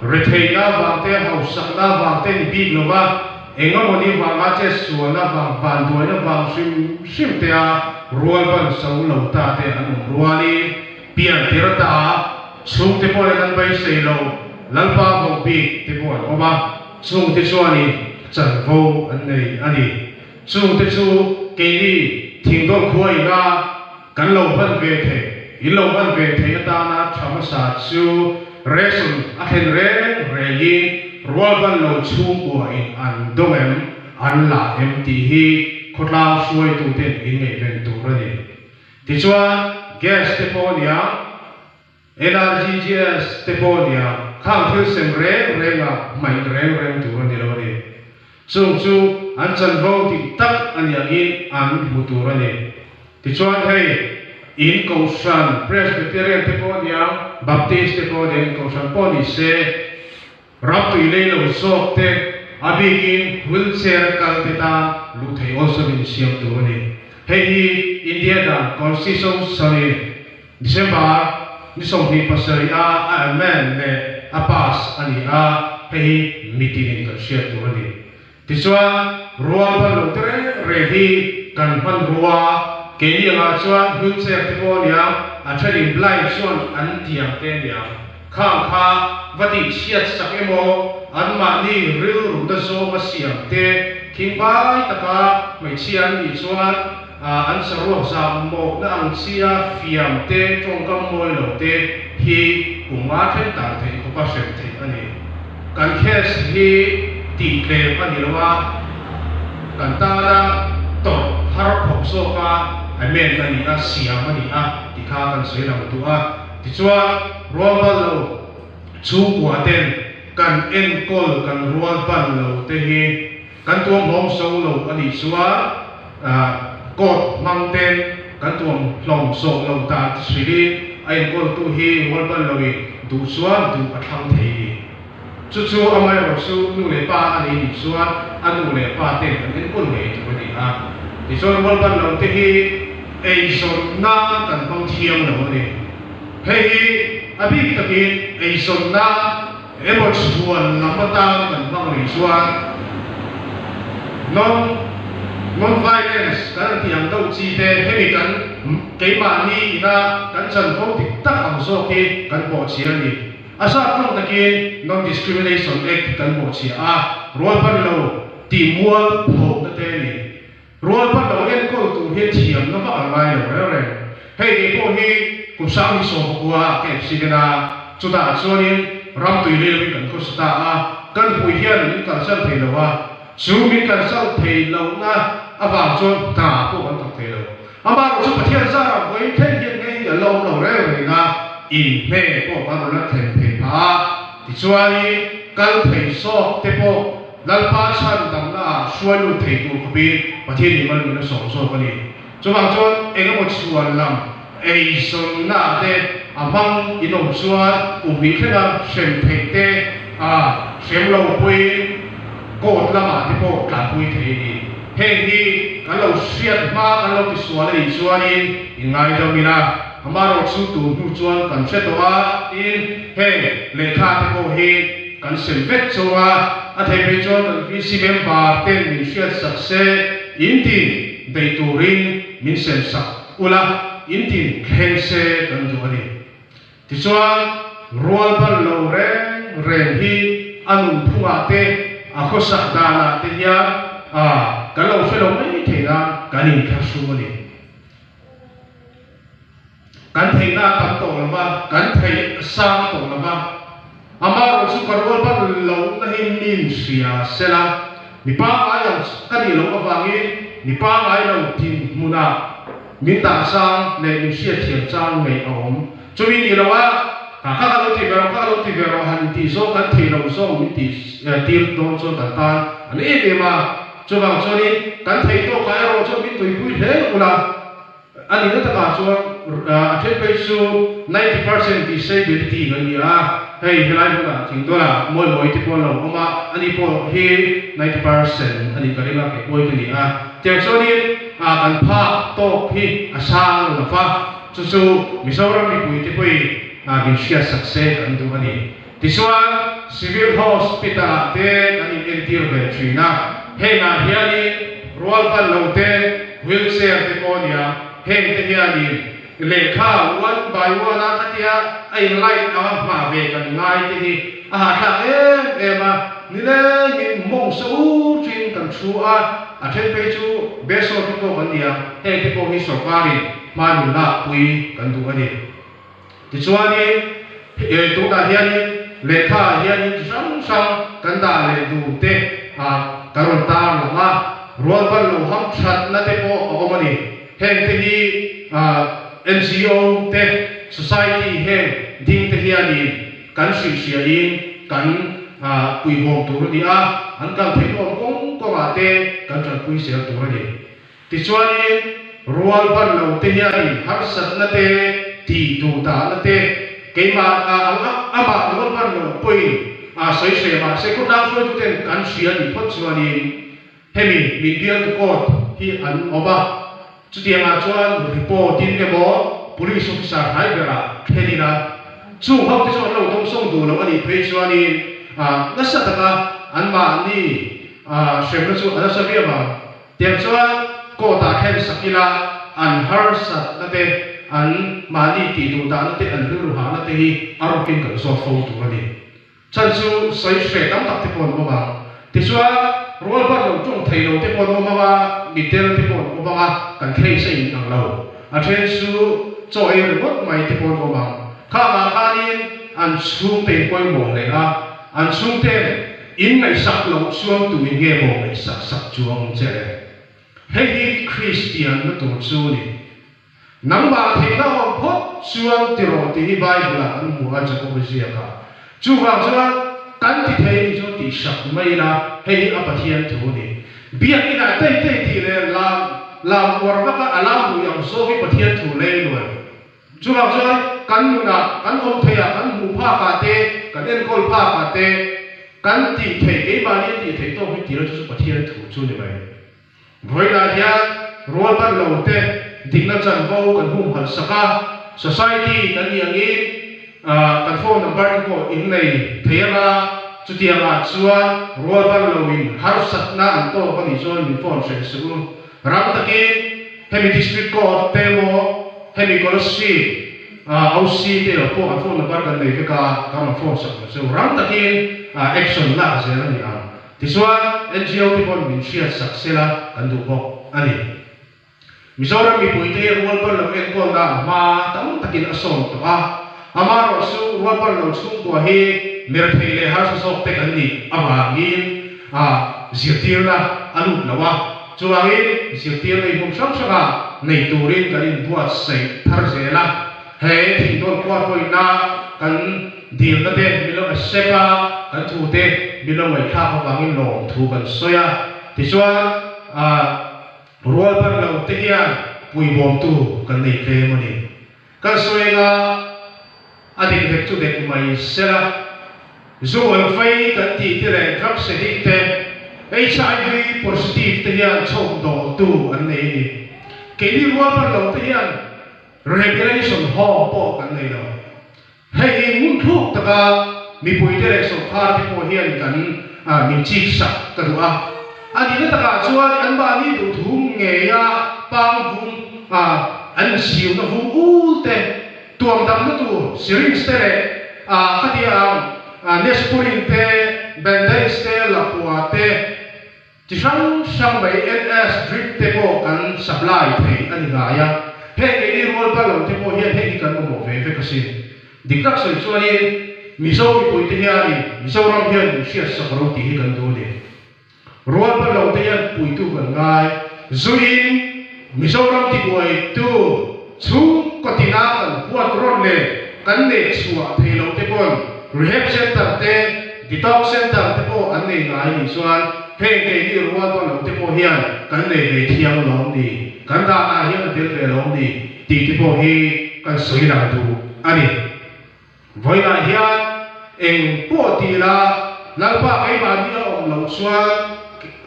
เรทเฮียบางเตะเฮาสักนาบางเตะบีกโลว่าเองวันนี้บางอาเจส่วนบางบันตัวนั้นบางชิมเตะรัวบันสาวเหล่าตาเตะอันรัวนี้เปลี่ยนเทระตาสุขเตะพอเลยกันไปเสียเราลัลปาบอกบีเตะพอโอ้บ้าสุขเตะส่วนนี้จันโฟอันนี้สุขเตะส่วนเกลี่ทิ้งตัวคุยกันเราบันเวทอิเราบันเวทยตานาธรรมศาสตร์สูเรสุนอาเห็นเรีรัวบันเราชูบัวอินอันดงอันละที่ฮีขดลาวช่วยตัวเด่นอินเอเวนตัวนี้ที่ชัวแก๊สเตปอนีย NRGGS เตปอนียข้างที่เสมเร่ไม่เร่ตัวนี้แล้วนี่จู่อันจันโวที่ตักอันยังอินอันมุตัวนี้ที่ชัวให้อินคอร์ชันเพรสบิเทเรียนเตปอนียบัพติสเตปอนียคอร์ชันปอนีเซรับตัวเลี้ยงโซ่เตอบิกินวิลเชอร์กัลเตตาลูกไทยออสมินเซียมตัวนี้เฮ้ยอินเดียดาคอนสติทูชั่นนี้ดิเซมบาร์นิสงที่ปัสสาวะอัลแมนเล่อาปัสอันนี้เฮ้ยมิตินิกันเชียตัวนี้ที่ส่วนรัวพันลุตเรที่กันพันรัวเกี่ยงกับส่วนวิลเชอร์ที่พอเนี่ยอันเช่นบลายส่วนอันเดียงเตียงข้างข้าวัดที่เชียร์สักเอโมอันมานี่ริลรุดโซมาเสียงเต thing vai taka mai chian ni chuan an saruak zam mo na ang chia fiam te tongkam moi lo te hi unga then tar thei ko pa sem thei ani kan khes hi ti tle ani lawa kan ta na to har khok so ka amen ani a siam ani a ti kha kan sei lam tu a ti chuan rual lo chu kwa ten kan en kol kan rual pan lo te hi kan tuam hom so lo ani chuan kot mang ten kan tuam hlom so lo ta sri ai kol tu hi rual pan lo i du chuan du athang thei chu amai ro su nu le pa ani ni chuan anu le pa ten kan en kol nge tu ni a ti chuan rual pan lo te hi ei son na kan pang thiam lo ni hei abi takin ei son na emo chuan lamata kan pang ri chuan non violence kan tiang do chi te hemi kan ke ma ni ina kan chan phong tik tak ang so ki kan bo chi ani asa tong takin non discrimination act kan bo chi a rol pan lo ti mual phok ta te ni rol pan lo en ko tu he thiam na ma ngai lo re hei ke po hi ku sang so kwa ke sigana chuda chuanin ram tui le kan ko sta a kan pui hian ni kan sal thei lo wa chu min kan sal thei lo na ava chon ta ko kan thei lo ama ro chu pathian sa ra voi thei hian ngai lo lo re na in me ko ba ro la thei thei pa ti chuani kal thei so te po dal pa chan dam na sualu thei tu ko bi pathian ni man na so so ka ni chu bang chon engamo chuan lam ei son na te amang inom chuan umi thena sem thei te sem lo pui ko lama te po tla pui thei ni heng hi kan lo siat ma kan lo ti sual ei chuanin ingai do mina amaro chu tu nu chuan kan se to a in heng lekha te po hi kan sem vet chuwa a thei pe chuan kan vi si mem ba ten min siat sak se in tin dei turin min sem sak ula in tin khen se kan du ani ti chuan rual ban lo reng hi anun phunga te a kho sak dana te ya kan lo fe lo mai theina kan in kha su ani kan theina tam to lama kan thei sang to lama ama ro su kan rual ban lo na hin nin sia sela ni pa ai kan ni lo awangi ni pa ai lo tin muna min ta sang le min sia thiam chang nei om chumi ni lawa ka lo ti vero han ti so kan thei lo so min ti tir don so tan tan ani e ma chu bang so ni kan thei to ka ro so min tui pui he ula ani na ta ka so a the pe su 90% disability ngani a hei helai ba thing do la moi ti pon lo oma ani po he 90% ani ka ringa ke moi ni a tiang so ni kan pha to hi asang la fa chu mizoram ni pui ti pui gin sia success kan du ani tiswa civil hospital te kan in entir ve china he na hiani rual van lo te wheelchair te ponia he te hiani lekha one by one akatia ai light ma ve kan ngai te hi tha ema ni le min mong so chin kan chu a then pe chu beso ti ko ania he ti ko hi sarkari ma ni la pui kan du ani ti chuani tu da hiani lekha hiani sang kan da le du te karon ta la rual ban lo ham that na te po o mani he te hi NGO te society he ding te hiani kan sia in kan pui hom tu ni a an kan thei om kong ko ma te kan chan pui sia tu ni ti chuani rual ban lo te hiani har sat na te ti tu ta na te ke ma ama rual ban lo pui sai se ma se ko dang so tu ten kan sia ni phot chuani hemi mi bial tu ko hi an oba chu ti ma chuan report tin ke bo police officer hai bera thelina chu hok ti so lo dong song du lo ani pe chuani na sa ta an ma ni sem na chu ana sa bia ma tiang chuan ko ta khen sakila an har sat na te an ma ni ti du ta na te an lu ha na te hi aro kin ka so fo tu ani chan chu sai se tam tak te pon ma ti chuan rual ban lo chung thầy lô tế bọn ông mà bị tên tế bọn ông mà cần khay xây năng lâu à trên su cho em được mất mày tế bọn ông mà khá mà khá đi ăn xuống tên quay mồm này à ăn xuống tên in này sắp lâu xuống tụi nghe mồm này sắp chuông chơi hey Christian nó tụt xuống đi nắm bà thì nó học phốt xuống từ rồi thì Bible là anh mua cho cô bây giờ cả chú vào cho cắn thì thấy cho thì sắp mấy là hay ở bên thiên thủ này biết cái này tây thì làm work các làm người ông số với bên thiên thủ lên rồi chú vào cho cắn là cắn ông thầy à cắn mù pha cả tê cắn em col pha cả tê cắn thì thầy cái bà đi thì thầy tôi phải chỉ là cho bên thiên thủ chú này vậy với là thiên rồi bắt đầu tê định là chân vô cần hùng hận saka society cần nhiều nghĩ cần phone number của in này thế là chú tiền là chuan rồi bắt đầu in har sát na anh to có đi chuan in phone sẽ sử ram ta kia hemi district court temo hemi policy OC thế là po anh phone number cần này cái cả phone sẽ ram ta kia action là sẽ là gì à thì chuan NGO thì còn mình share success là cần đủ bộ anh Mizoram mi puite rual par lo en ko na ma tam takin asom to a amaro su rual par lo chung ko hi mer theile har so sok te kan ni awangin zirtir na anu lawa chuangin zirtir nei hum sang sanga nei turin kanin buat sei thar zela he thing don kwa koi na kan dil na te milo asepa kan thu te milo mai kha ko wangin lo thu kan soya ti chuan rual par lo te hian pui bom tu kan nei tle mani kan soina adik dek chu dek mai sela zo al fai kan ti te le drug addict te HIV positive te hian chom do tu an nei ni ke ni rual par lo te hian regulation ho po kan nei lo hei mun thuk taka mi pui te le so khar te po hian kan min chi sak ka du a anh đi tất cả chuan anh ba đi đủ thùng nghề bang vùng anh siêu nó vùng u te tuồng đam nó tu syringe te cái gì Neosporin te Band-Aid te lapua te chỉ sang bảy NS drip te po kan supply thei anh gaya he cái đi roll ba lo te po hian he cái kan mo ve cái gì đi các sợi chuan đi miso pui te hian miso ram hian share sakro ti hi kan do đi rual par lo te yan pui tu kan ngai zuin Mizoram ti boi tu chung ko tina kan huat ron le kan ne chua thei lo te pon rehab center te detox center te po an ne ngai ni chuan he ke ni rual par lo te po hian kan ne ve thiang lo ni kan da na hian del ve lo ni ti te po hi kan soi la tu ani voina hian eng po ti la lalpa kai ba ni om lo chuan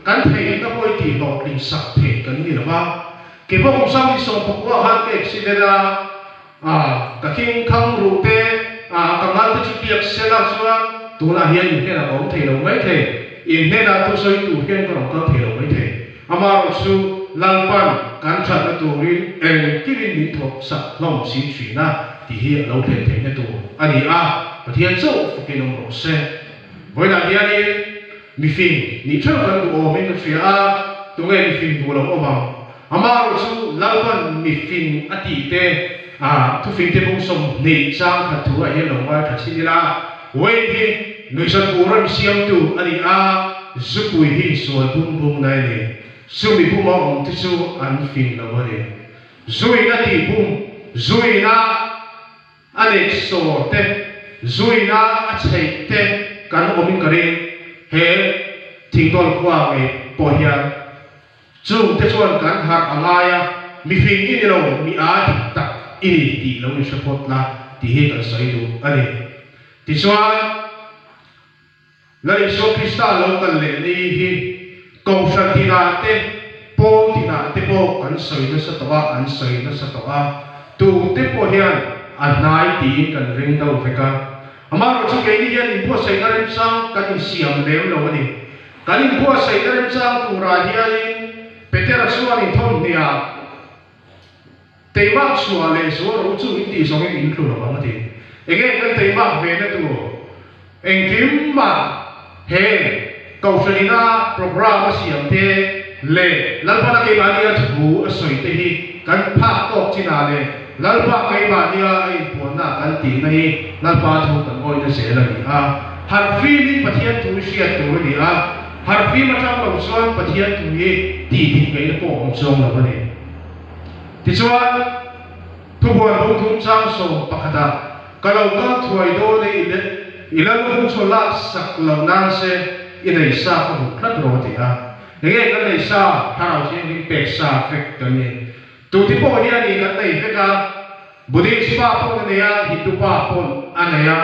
kan thei na poi ti lo ling sak the kan ni lawa ke bom sam ni som pokwa han ke accident ka king khang ru te ka mal te chi piak sela suwa tu la hian ni na om thei lo mai the in ne na tu soi tu hian ka thei lo mai the amaro su lalpan kan chat na tu rin en kirin ni thok sak long si chi na ti hi lo the the na tu ani pathian chu ke nom ro se voi na hian ni mi fin ni thau kan du o min fi tu nge mi fin bu lo o ma amaro chu lalpan mi fin ati te tu fin te bung som nei chang kha thu a hian lo ma tha chi la wei hi noi san bu ram siam tu ani zupui hi so bum bum nai ni su mi bu ma om tu chu an fin lo wa ni zui na ti bum zui na ane so te zui na a chei te kan o min kare he thing tol kwa nge po hian chu te chuan kan har alaya mi fin ni lo mi a ta ini ti lo ni support la ti he kan sai du ani ti chuan lai so krista lo kan le ni hi ko sha ti na te po ti na te po kan sai na sa tawa an sai na sa tawa tu te po hian an nai ti kan ring do veka amaro chu ke ni hian po sai na ren sang kan siam le lo ni kan po sai na ren sang tu ra hian petera suani thon nia teima suale so ro chu ti so nge in thlu lo ma ti ege kan teima ve na tu engkim ma he cầu sợi na program siam te le lalpa na ke bania thu asoi te hi kan pha tok china le lalpa ke bania ai pona kan ti nei lalpa thu kan oi na se la ni a har fi ni pathian tu sia tu ni a har fi ma chang lo son pathian tu ye ti ti ke ko om song la ni ti chuan thu buan lo thum chang so pakhata kalau ka thuai do le ile ilan hum so la sak lo nan se inai sa ko khat ro ti a nge kan nei sa harau sin ni pek sa fek kan ni tu ti po hi ani kan nei feka buddhist pa po ne ya hindu pa po anaya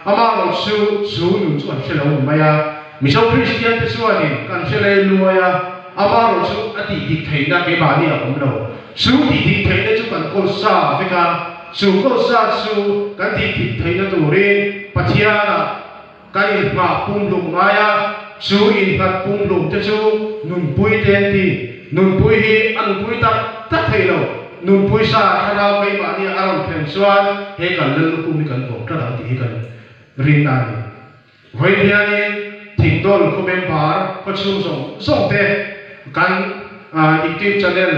ama lo su nu chuan se lo maya mi so christian te su ani kan se le lu ya ama lo su ati dik thei na ke ba ni a om lo su ti dik thei na chu kan ko sa feka su ko sa su kan ti dik thei na tu ri pathiana kan ma pum lu maya su in hat pum lu te chu nun pui ten ti nun pui hi an pui tak thei lo nun pui sa thara kai ba ni aron phen chuan he kan lel lu kum kan ko tra ti kan rin na ni hoi hiani thing dol ko mem par ko chu song te kan YouTube channel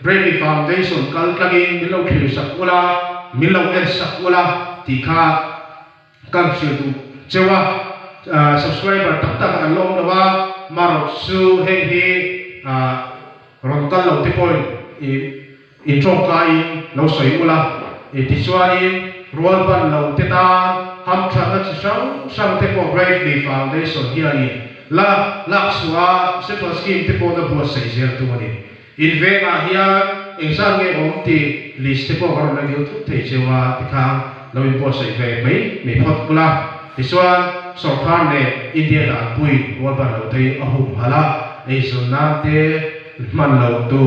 Brainy Foundation kal tlagin milo khil sakula milo el sakula ti kha kan chu tu chewa subscriber tak tak an long dawa marok su heng hi ron kal lo ti point in trong kai lo soi ula ti chuanin rual ban lo te ta ham tha na chi sang te po Brainy Foundation hiani la suwa se pas scheme te po da bo sei zer tu ani in ve ma hian engsan nge om ti list te po karon la youtube te chewa ti kha lo in po sei ve mai me phot kula ti chuan sarkar ne india da pui rual ban lo te ahum hala ei sun na te man lo tu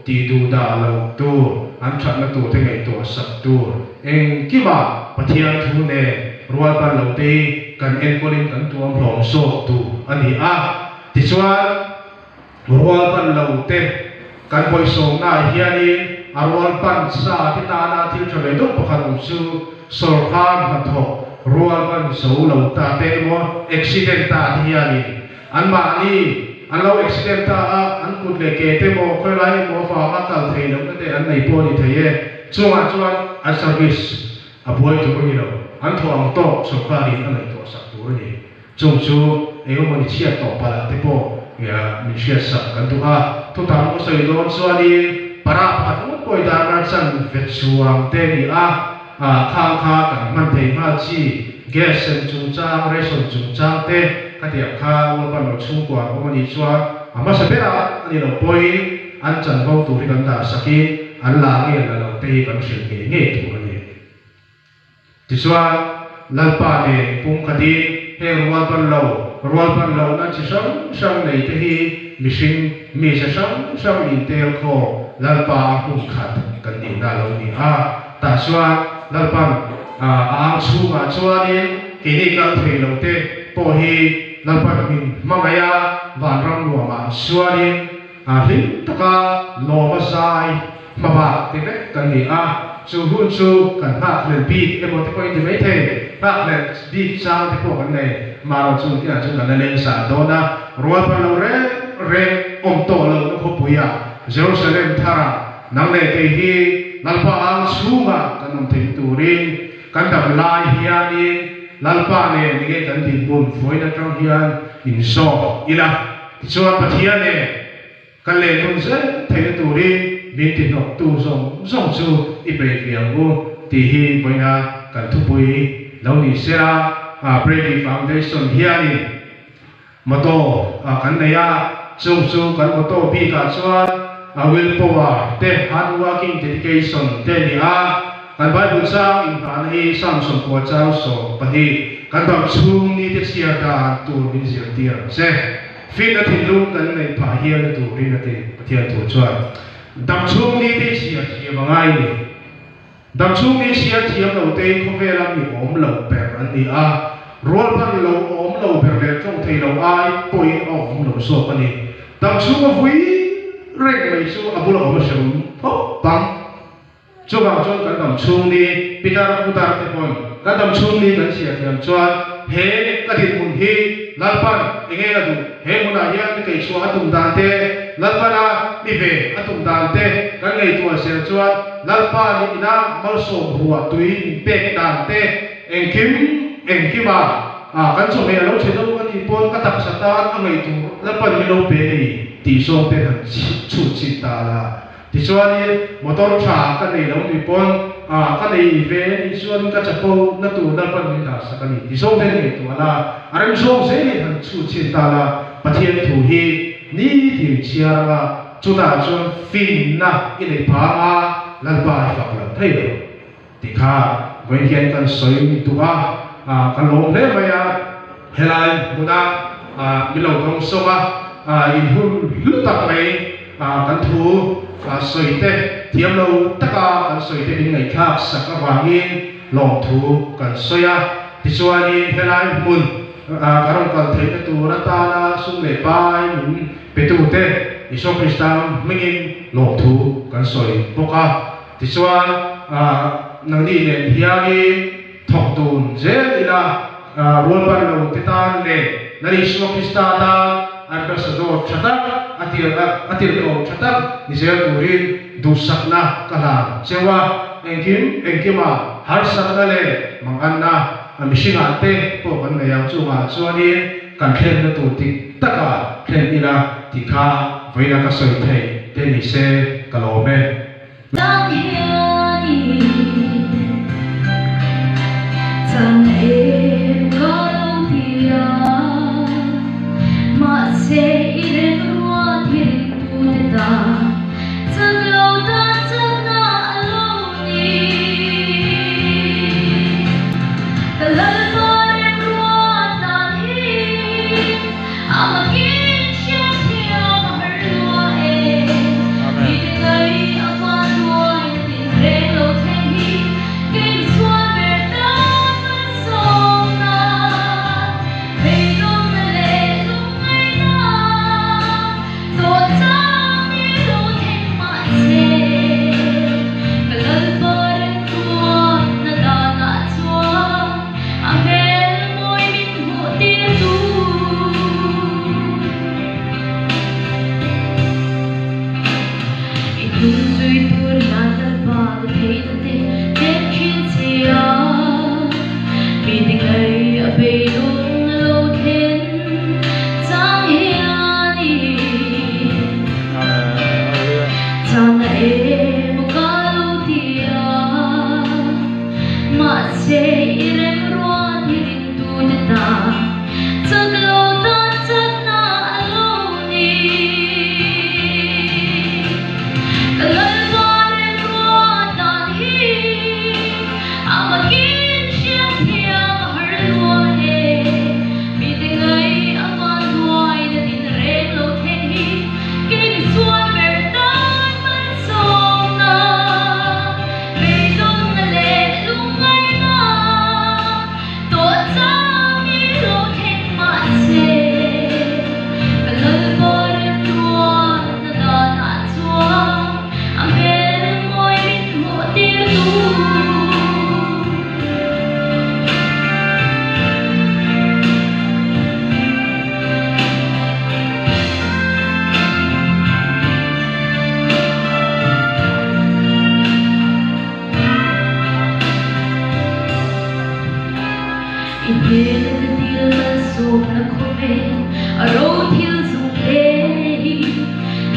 ti du da lo tu an chat na tu te ngai to sak tu eng ki ba pathian thu ne rual ban lo te kan en kolin kan tuam hlom so tu ani a ti chuan rual ban lo te kan boi so na hianin arwal pan sa ti ta na thil thole do pakhat su sarkar ha tho rual ban so lo ta te mo accident ta hianin an ma ni an lo accident ta an kut le ke te mo khoi lai mo fa ma kal thei lo te an nei po ni thei chuan a service a boi tu ni lo an thong to sarkar ni an nei to sak tu ni chung chu ego mo ni chia to pala te po ya mi chia sak kan tu a tu ta mo sei don chuani para phat mo koi da na chan vet chuang te ni a kha kan man thei ma chi gas sen chung chang reson chung chang te ka tiap kha wo ban lo chung kwa mo ni chua ama sa bera ani lo poi an chan ho tu ri kan da saki an la nge la lo te kan sil nge tu ani ti chua lalpa ne pum khadi he rual ban lo na chi sang nei te hi mishing mi sa sang in tel kho lalpa hum khat kan ni na lo ni a ta chua lalpa ang chu ma chuani ke ni kal thei lo te po hi lalpa min mangaya van ram lo ma chuani hin taka lo ma sai ma ba te ne kan ni a chu hun chu kan ha len bi e mo te ko in me the ha len bi sang te po kan nei ma ro chu ti a chu kan len sa do na rual pa lo re om to lo no ko puya Jerusalem thara nang le te hi lalpa ang chu ma kan om te turin kan dam lai hiani lalpa ne ni ge kan din bun foi na trong hian in so ila chuan pathian ne kan le nun se thei turin bin ti nok tu zong chu i be fiang u ti hi boina kan thu pui lo ni sera Brainy Foundation hiani mato kan ne ya chu kan mato pi ka chuan will power te hard working dedication te ni a kan Bible sang in han hi Samson ko chang so pahi kan dam chung ni te sia da tu min sia tia se fin na thin lu kan nei pha hian tu ri na te pathian tu chuan dam chung ni te sia tia mangai ni dam chung ni sia tia lo te ko ve lam ni om lo per an ni a rol pan lo om lo per le trong thei lo ai poi om lo so pani dam chung a vui rek mai su abulo om so pho bang chu bang chuan kan dam chung ni pitar utar te pon kan dam chung ni kan sia thiam chuan he ka din mun hi lalpan enge adu he muna hian ke chu atum dan te lalpana ni ve atum dan te kan ngei tu se chuan lalpa ni ina malso huwa tui pek dan te engkima kan so me lo chelo ani pon ka tak sata angei tu lalpan mi lo pe ni ti so te han chu chi ta la ti chuan ni motor tha ka nei lo mi pon ka nei ve ni chuan ka chapo na tu lalpan ni da sa ka ni ti so ve ni tu ala aram so se ni han chu chi ta la pathian thu hi ni ti chiara chuna chuan fin na ile pha a lalpa fak la thei lo ti kha với hiện cần soi tu a kan lom le maya helai muda bilo dong soma in hul lutak mai kan thu soi te thiam lo taka kan soi te ding ngai khak sak awangin lom thu kan soya ti chuani helai mun karong kan thei tu rata na sum le pai min petu te iso kristam mingin lom thu kan soi boka ti chuan nang ni ne hiangi thok tun je ila rol ban lo titan le nari iso kristata ambassador chatak atir lo chatak ni je turin du sakna kala chewa engkima har sakna le manganna mishinga te po kan ngayang chunga chuani kan khen na tu ti taka khen ila tikha voina ka soi thei te ni se kalome Tang hiani tang em có lâu thia mà sẽ đến hoa thiên tu ta chắc lâu ta chắc na lâu đi ta lần qua em hoa tan hi ama kin chia theo mà hở hoa em đi đến đây awan hoa tin reng lâu thêm hi kinh xoa về ta vẫn sông na về đông lệ lúc ngày na tổ trang đi lâu thêm mãi sẽ cả lần bờ đến tua na da na chua amel môi min hộ tiên tu Hãy Hãy subscribe cho kênh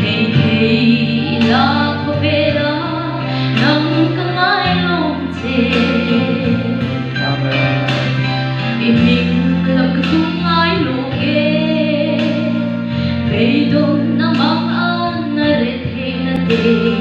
Ghiền Mì Gõ để không bỏ lỡ những video hấp dẫn